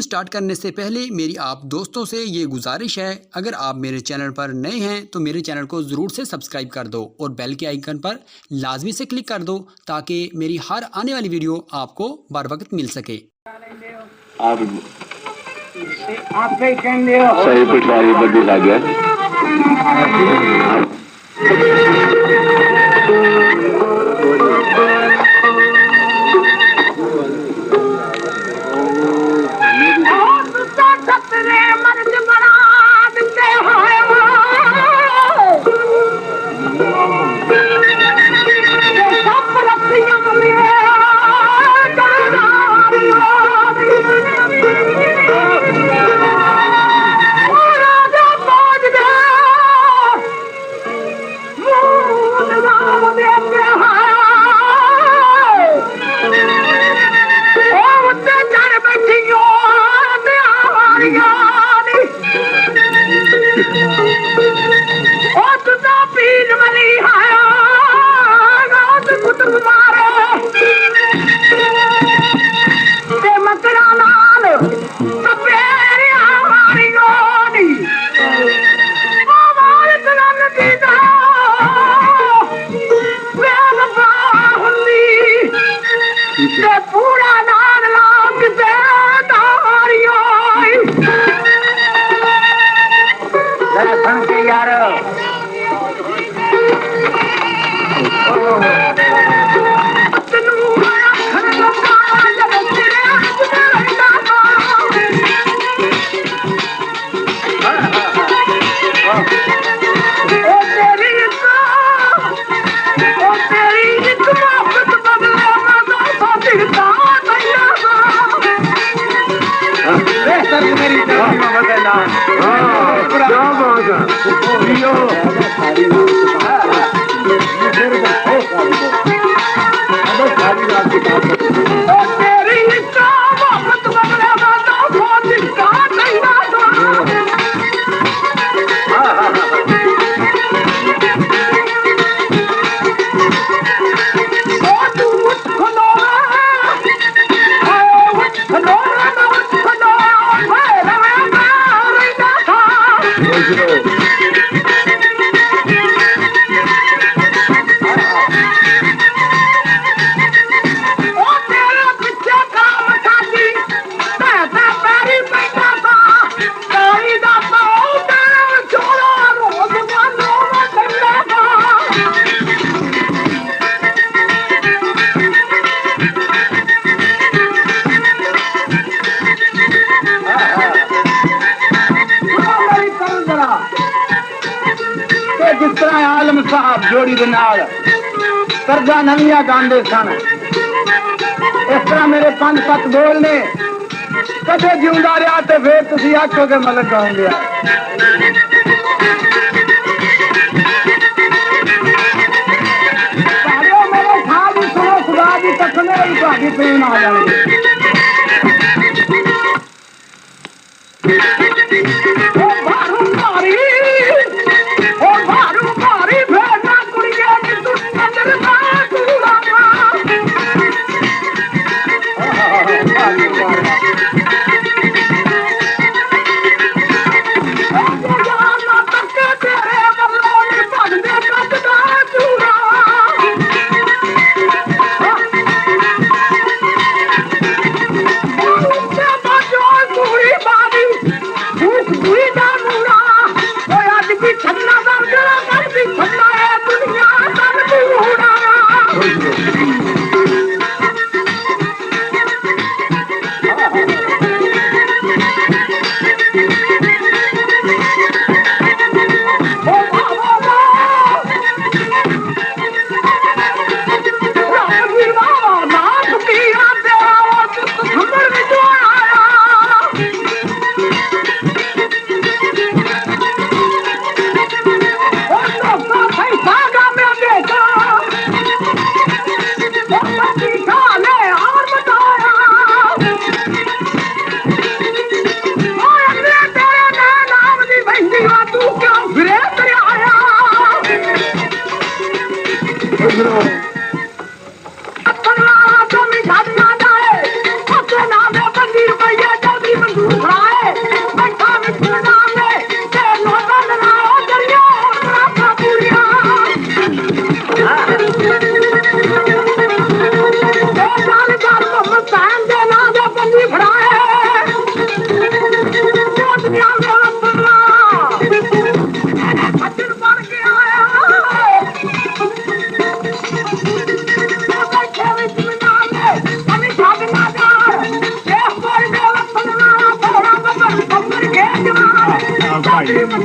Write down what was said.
Start करने से पहले मेरी आप दोस्तों से ये गुजारिश है, अगर आप मेरे चैनल पर नए हैं तो मेरे चैनल को ज़रूर से सब्सक्राइब कर दो और बेल के आइकन पर लाजमी से क्लिक कर दो ताकि मेरी हर आने वाली वीडियो आपको बर वक्त मिल सके। सही पिछवाड़ी बदी लगे आलम साहब जोड़ी दे नाल करदा नवियां गांदे सन। इस तरह मेरे 5-7 बोल ने कदे जिंदा रहा ते फिर तुसी आखोगे मलक गाउं गया। मेरे साथ सुनो खुदा की कसम है तुहाडी प्रेम आ जाएगी। After